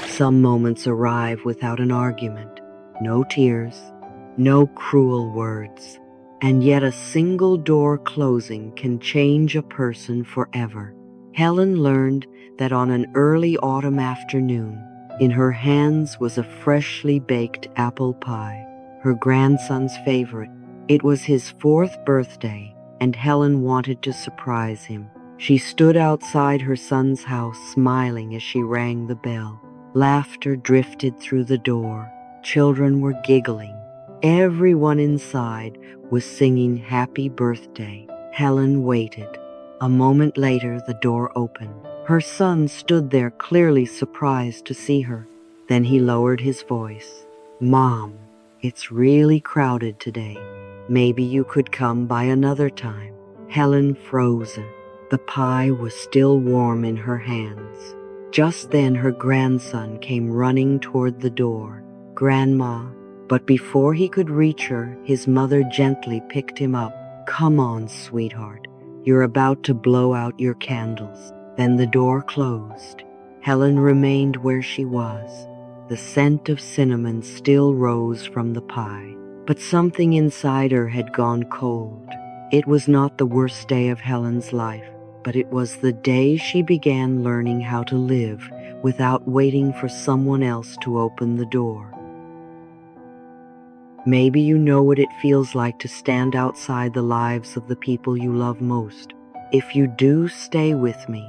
Some moments arrive without an argument, no tears, no cruel words, and yet a single door closing can change a person forever. Helen learned that on an early autumn afternoon, in her hands was a freshly baked apple pie, her grandson's favorite. It was his 4th birthday, and Helen wanted to surprise him. She stood outside her son's house smiling as she rang the bell. Laughter drifted through the door. Children were giggling. Everyone inside was singing happy birthday. Helen waited. A moment later, the door opened. Her son stood there, clearly surprised to see her. Then he lowered his voice. "Mom, it's really crowded today. Maybe you could come by another time." Helen froze. The pie was still warm in her hands. Just then her grandson came running toward the door. "Grandma," but before he could reach her, his mother gently picked him up. "Come on, sweetheart. You're about to blow out your candles." Then the door closed. Helen remained where she was. The scent of cinnamon still rose from the pie, but something inside her had gone cold. It was not the worst day of Helen's life, but it was the day she began learning how to live without waiting for someone else to open the door. Maybe you know what it feels like to stand outside the lives of the people you love most. If you do, stay with me.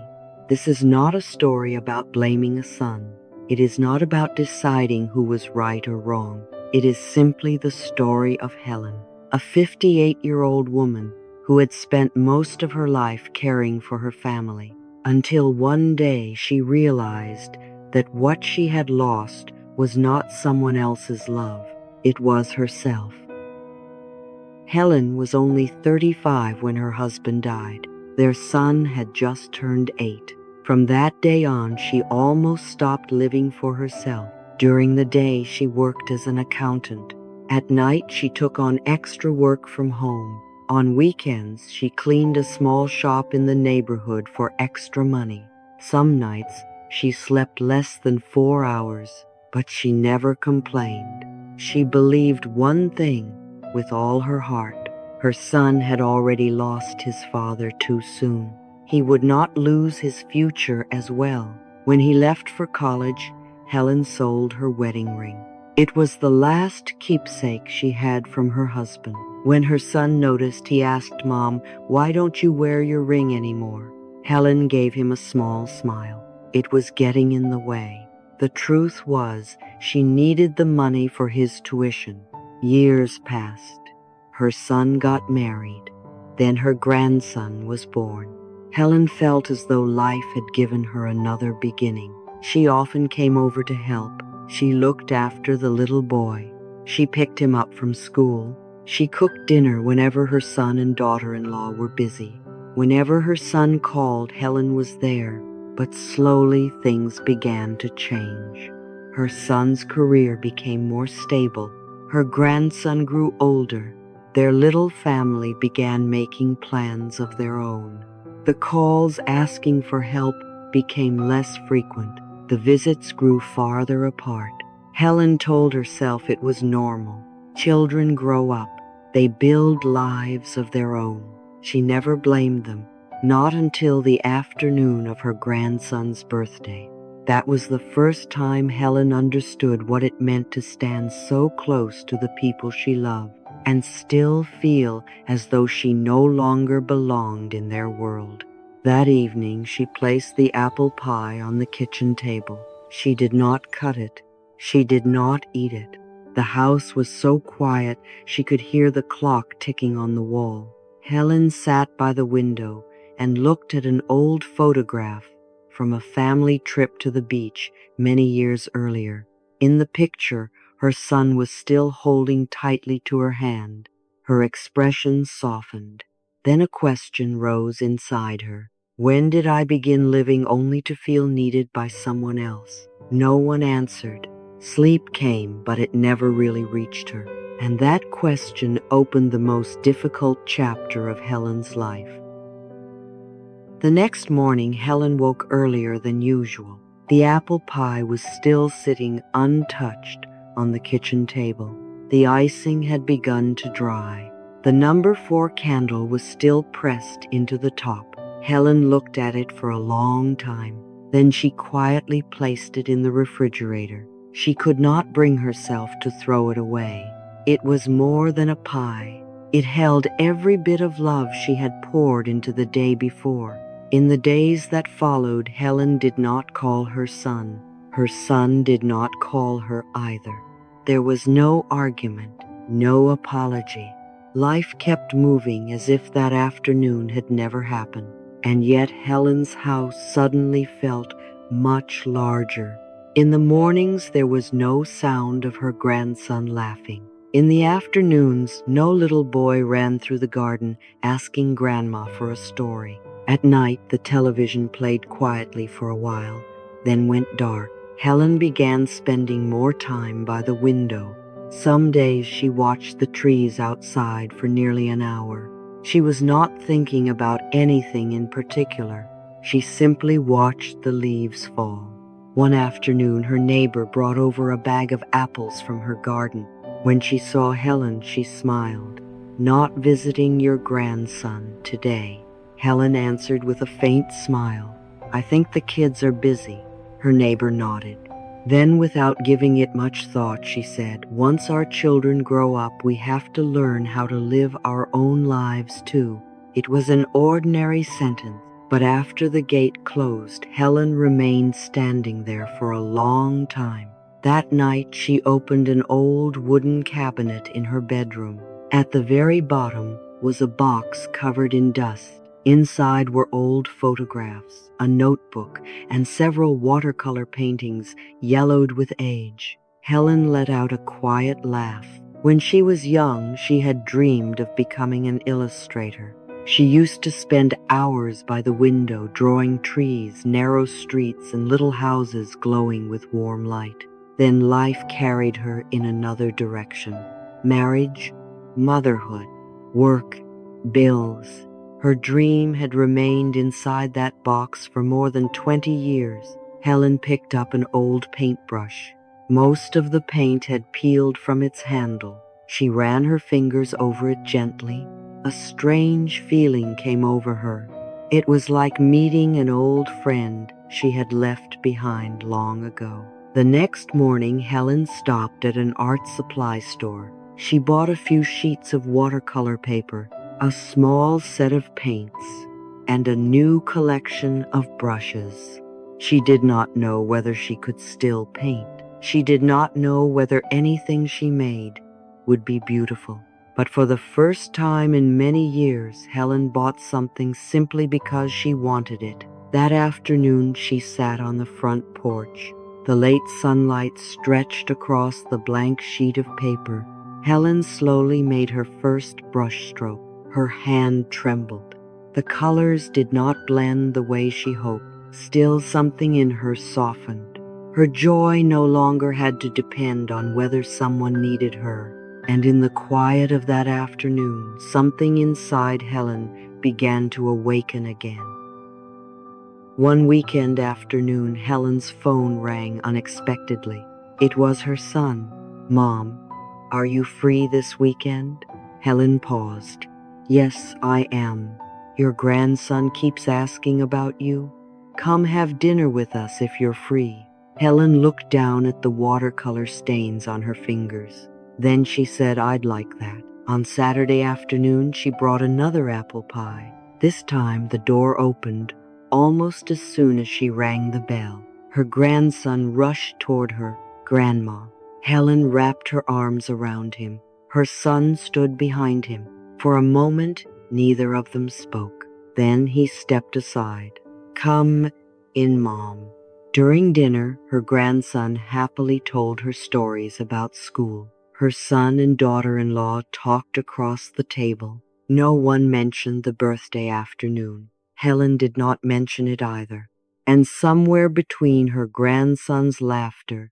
This is not a story about blaming a son. It is not about deciding who was right or wrong. It is simply the story of Helen, a 58-year-old woman who had spent most of her life caring for her family, until one day she realized that what she had lost was not someone else's love, it was herself. Helen was only 35 when her husband died. Their son had just turned 8. From that day on, she almost stopped living for herself. During the day, she worked as an accountant. At night, she took on extra work from home. On weekends, she cleaned a small shop in the neighborhood for extra money. Some nights, she slept less than 4 hours, but she never complained. She believed one thing with all her heart. Her son had already lost his father too soon. He would not lose his future as well. When he left for college, Helen sold her wedding ring. It was the last keepsake she had from her husband. When her son noticed, he asked Mom, "Why don't you wear your ring anymore?" Helen gave him a small smile. It was getting in the way. The truth was, she needed the money for his tuition. Years passed. Her son got married. Then her grandson was born. Helen felt as though life had given her another beginning. She often came over to help. She looked after the little boy. She picked him up from school. She cooked dinner whenever her son and daughter-in-law were busy. Whenever her son called, Helen was there. But slowly things began to change. Her son's career became more stable. Her grandson grew older. Their little family began making plans of their own. The calls asking for help became less frequent. The visits grew farther apart. Helen told herself it was normal. Children grow up. They build lives of their own. She never blamed them, not until the afternoon of her grandson's birthday. That was the first time Helen understood what it meant to stand so close to the people she loved and still feel as though she no longer belonged in their world. That evening, she placed the apple pie on the kitchen table. She did not cut it. She did not eat it. The house was so quiet she could hear the clock ticking on the wall. Helen sat by the window and looked at an old photograph from a family trip to the beach many years earlier. In the picture, her son was still holding tightly to her hand. Her expression softened. Then a question rose inside her. When did I begin living only to feel needed by someone else? No one answered. Sleep came, but it never really reached her. And that question opened the most difficult chapter of Helen's life. The next morning, Helen woke earlier than usual. The apple pie was still sitting untouched on the kitchen table. The icing had begun to dry. The number 4 candle was still pressed into the top. Helen looked at it for a long time. Then she quietly placed it in the refrigerator. She could not bring herself to throw it away. It was more than a pie. It held every bit of love she had poured into the day before. In the days that followed, Helen did not call her son. Her son did not call her either. There was no argument, no apology. Life kept moving as if that afternoon had never happened. And yet Helen's house suddenly felt much larger. In the mornings, there was no sound of her grandson laughing. In the afternoons, no little boy ran through the garden asking Grandma for a story. At night, the television played quietly for a while, then went dark. Helen began spending more time by the window. Some days she watched the trees outside for nearly an hour. She was not thinking about anything in particular. She simply watched the leaves fall. One afternoon, her neighbor brought over a bag of apples from her garden. When she saw Helen, she smiled. "Not visiting your grandson today?" Helen answered with a faint smile. "I think the kids are busy." Her neighbor nodded. Then, without giving it much thought, she said, "Once our children grow up, we have to learn how to live our own lives too." It was an ordinary sentence, but after the gate closed, Helen remained standing there for a long time. That night, she opened an old wooden cabinet in her bedroom. At the very bottom was a box covered in dust. Inside were old photographs, a notebook, and several watercolor paintings yellowed with age. Helen let out a quiet laugh. When she was young, she had dreamed of becoming an illustrator. She used to spend hours by the window drawing trees, narrow streets, and little houses glowing with warm light. Then life carried her in another direction. Marriage, motherhood, work, bills. Her dream had remained inside that box for more than 20 years. Helen picked up an old paintbrush. Most of the paint had peeled from its handle. She ran her fingers over it gently. A strange feeling came over her. It was like meeting an old friend she had left behind long ago. The next morning, Helen stopped at an art supply store. She bought a few sheets of watercolor paper, a small set of paints, and a new collection of brushes. She did not know whether she could still paint. She did not know whether anything she made would be beautiful. But for the first time in many years, Helen bought something simply because she wanted it. That afternoon, she sat on the front porch. The late sunlight stretched across the blank sheet of paper. Helen slowly made her first brush stroke. Her hand trembled. The colors did not blend the way she hoped. Still, something in her softened. Her joy no longer had to depend on whether someone needed her. And in the quiet of that afternoon, something inside Helen began to awaken again. One weekend afternoon, Helen's phone rang unexpectedly. It was her son. "Mom, are you free this weekend?" Helen paused. "Yes, I am. Your grandson keeps asking about you. Come have dinner with us if you're free." Helen looked down at the watercolor stains on her fingers. Then she said, "I'd like that." On Saturday afternoon, she brought another apple pie. This time, the door opened almost as soon as she rang the bell. Her grandson rushed toward her. "Grandma." Helen wrapped her arms around him. Her son stood behind him. For a moment, neither of them spoke. Then he stepped aside. "Come in, Mom." During dinner, her grandson happily told her stories about school. Her son and daughter-in-law talked across the table. No one mentioned the birthday afternoon. Helen did not mention it either. And somewhere between her grandson's laughter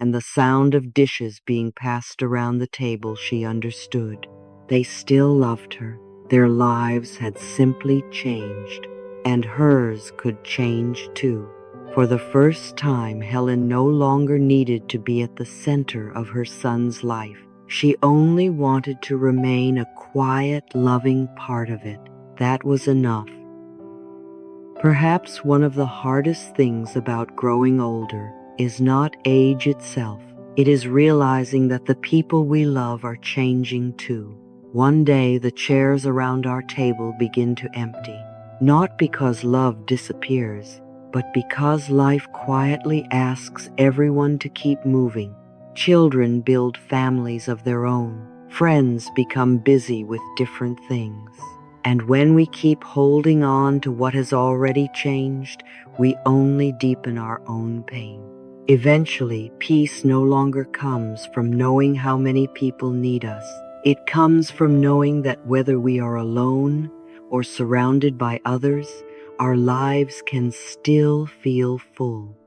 and the sound of dishes being passed around the table, she understood. They still loved her. Their lives had simply changed, and hers could change too. For the first time, Helen no longer needed to be at the center of her son's life. She only wanted to remain a quiet, loving part of it. That was enough. Perhaps one of the hardest things about growing older is not age itself. It is realizing that the people we love are changing too. One day the chairs around our table begin to empty, not because love disappears, but because life quietly asks everyone to keep moving. Children build families of their own. Friends become busy with different things. And when we keep holding on to what has already changed, we only deepen our own pain. Eventually, peace no longer comes from knowing how many people need us. It comes from knowing that whether we are alone or surrounded by others, our lives can still feel full.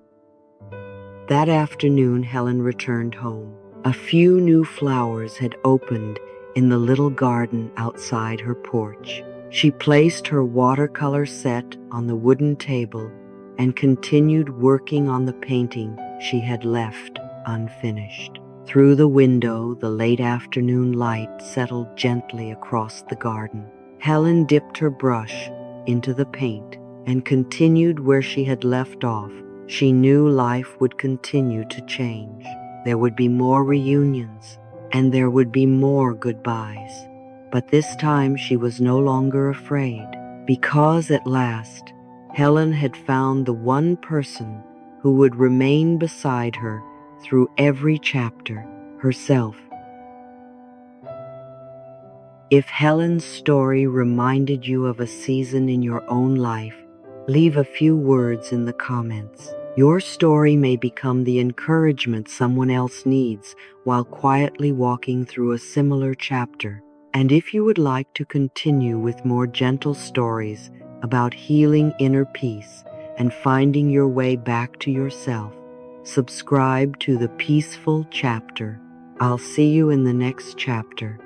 That afternoon, Helen returned home. A few new flowers had opened in the little garden outside her porch. She placed her watercolor set on the wooden table and continued working on the painting she had left unfinished. Through the window, the late afternoon light settled gently across the garden. Helen dipped her brush into the paint and continued where she had left off. She knew life would continue to change. There would be more reunions, and there would be more goodbyes. But this time she was no longer afraid, because at last Helen had found the one person who would remain beside her through every chapter, herself. If Helen's story reminded you of a season in your own life, leave a few words in the comments. Your story may become the encouragement someone else needs while quietly walking through a similar chapter. And if you would like to continue with more gentle stories about healing inner peace and finding your way back to yourself, subscribe to The Peaceful Chapter. I'll see you in the next chapter.